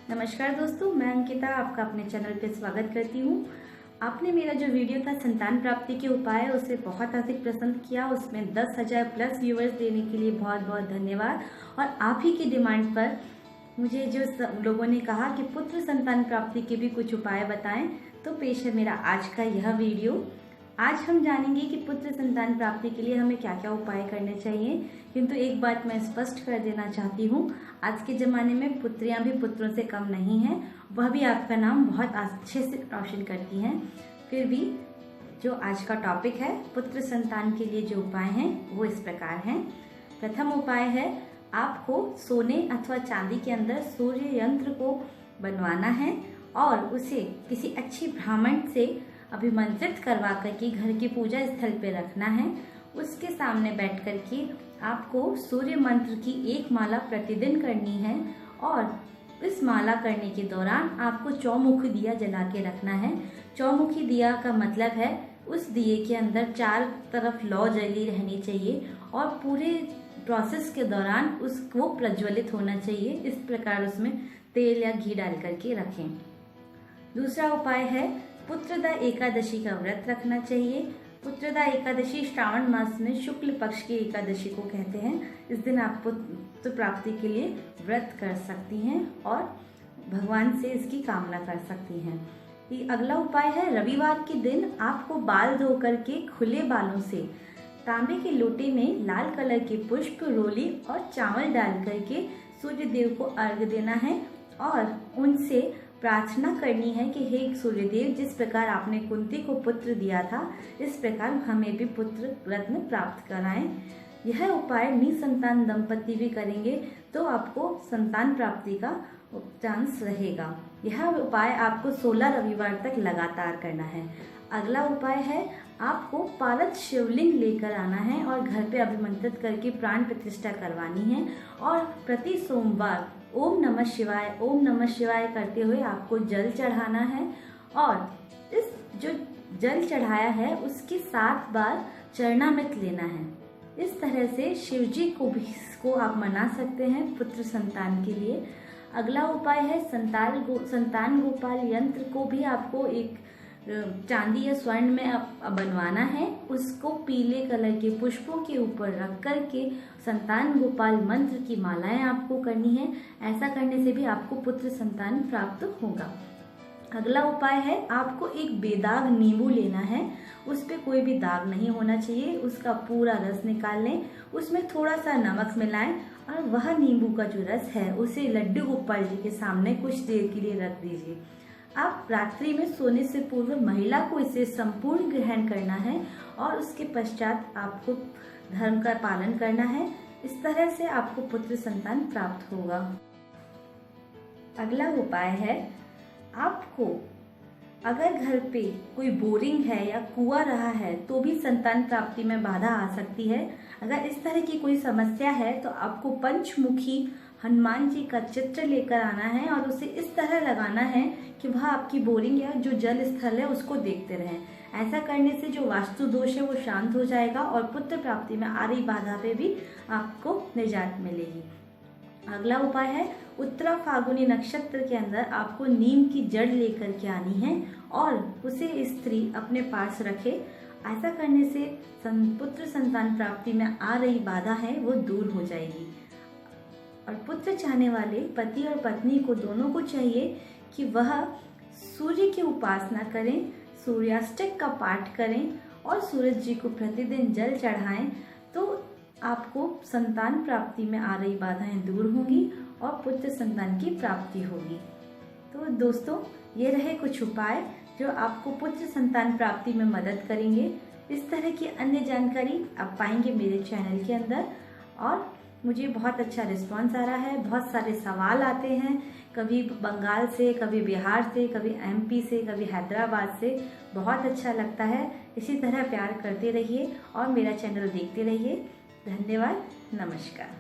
नमस्कार दोस्तों, मैं अंकिता आपका अपने चैनल पे स्वागत करती हूँ। आपने मेरा जो वीडियो था संतान प्राप्ति के उपाय उसे बहुत अधिक पसंद किया। उसमें 10,000 प्लस व्यूअर्स देने के लिए बहुत बहुत धन्यवाद। और आप ही की डिमांड पर मुझे जो लोगों ने कहा कि पुत्र संतान प्राप्ति के भी कुछ उपाय बताएं, तो पेश है मेरा आज का यह वीडियो। आज हम जानेंगे कि पुत्र संतान प्राप्ति के लिए हमें क्या क्या उपाय करने चाहिए। किंतु एक बात मैं स्पष्ट कर देना चाहती हूँ, आज के ज़माने में पुत्रियाँ भी पुत्रों से कम नहीं हैं, वह भी आपका नाम बहुत अच्छे से रोशन करती हैं। फिर भी जो आज का टॉपिक है पुत्र संतान के लिए जो उपाय हैं वो इस प्रकार हैं। प्रथम उपाय है, आपको सोने अथवा चांदी के अंदर सूर्य यंत्र को बनवाना है और उसे किसी अच्छी ब्राह्मण से अभिमंत्रित करवा करके घर की पूजा स्थल पे रखना है। उसके सामने बैठ कर के आपको सूर्य मंत्र की एक माला प्रतिदिन करनी है और इस माला करने के दौरान आपको चौमुखी दिया जला के रखना है। चौमुखी दिया का मतलब है उस दिए के अंदर चार तरफ लौ जली रहनी चाहिए और पूरे प्रोसेस के दौरान उसको प्रज्वलित होना चाहिए। इस प्रकार उसमें तेल या घी डाल करके रखें। दूसरा उपाय है, पुत्रदा एकादशी का व्रत रखना चाहिए। पुत्रदा एकादशी श्रावण मास में शुक्ल पक्ष की एकादशी को कहते हैं। इस दिन आप पुत्र प्राप्ति के लिए व्रत कर सकती हैं और भगवान से इसकी कामना कर सकती हैं। ये अगला उपाय है, रविवार के दिन आपको बाल धो करके खुले बालों से तांबे के लोटे में लाल कलर के पुष्प, रोली और चावल डाल करके सूर्य देव को अर्घ देना है और उनसे प्रार्थना करनी है कि हे सूर्यदेव, जिस प्रकार आपने कुंती को पुत्र दिया था इस प्रकार हमें भी पुत्र रत्न प्राप्त कराएं। यह उपाय निसंतान दंपति भी करेंगे तो आपको संतान प्राप्ति का चांस रहेगा। यह उपाय आपको 16 रविवार तक लगातार करना है। अगला उपाय है, आपको पारद शिवलिंग लेकर आना है और घर पे अभिमंत्रित करके प्राण प्रतिष्ठा करवानी है और प्रति सोमवार ओम नमः शिवाय करते हुए आपको जल चढ़ाना है और इस जो जल चढ़ाया है उसके 7 बार चरणामृत लेना है। इस तरह से शिव जी को आप मना सकते हैं पुत्र संतान के लिए। अगला उपाय है, संतान गोपाल यंत्र को भी आपको एक चांदी या स्वर्ण में बनवाना है। उसको पीले कलर के पुष्पों के ऊपर रख कर के संतान गोपाल मंत्र की मालाएं आपको करनी है। ऐसा करने से भी आपको पुत्र संतान प्राप्त होगा। अगला उपाय है, आपको एक बेदाग नींबू लेना है। उस पर कोई भी दाग नहीं होना चाहिए। उसका पूरा रस निकाल लें, उसमें थोड़ा सा नमक मिलाएं और वह नींबू का जो रस है उसे लड्डू गोपाल जी के सामने कुछ देर के लिए रख दीजिए। आप रात्रि में सोने से पूर्व महिला को इसे संपूर्ण ग्रहण करना है और उसके पश्चात आपको धर्म का पालन करना है। इस तरह से आपको पुत्र संतान प्राप्त होगा। अगला उपाय है, आपको अगर घर पे कोई बोरिंग है या कुआं रहा है तो भी संतान प्राप्ति में बाधा आ सकती है। अगर इस तरह की कोई समस्या है तो आपको पंचमुखी हनुमान जी का चित्र लेकर आना है और उसे इस तरह लगाना है कि वह आपकी बोरिंग या जो जल स्थल है उसको देखते रहें। ऐसा करने से जो वास्तु दोष है वो शांत हो जाएगा और पुत्र प्राप्ति में आ रही बाधा पे भी आपको निजात मिलेगी। अगला उपाय है, उत्तरा फाल्गुनी नक्षत्र के अंदर आपको नीम की जड़ लेकर के आनी है और उसे स्त्री अपने पास रखे। ऐसा करने से पुत्र संतान प्राप्ति में आ रही बाधा है वो दूर हो जाएगी। और पुत्र चाहने वाले पति और पत्नी को दोनों को चाहिए कि वह सूर्य की उपासना करें, सूर्याष्टक का पाठ करें और सूरज जी को प्रतिदिन जल चढ़ाएं, तो आपको संतान प्राप्ति में आ रही बाधाएं दूर होंगी और पुत्र संतान की प्राप्ति होगी। तो दोस्तों, ये रहे कुछ उपाय जो आपको पुत्र संतान प्राप्ति में मदद करेंगे। इस तरह की अन्य जानकारी आप पाएंगे मेरे चैनल के अंदर और मुझे बहुत अच्छा रिस्पांस आ रहा है। बहुत सारे सवाल आते हैं, कभी बंगाल से, कभी बिहार से, कभी एमपी से, कभी हैदराबाद से। बहुत अच्छा लगता है। इसी तरह प्यार करते रहिए और मेरा चैनल देखते रहिए। धन्यवाद। नमस्कार।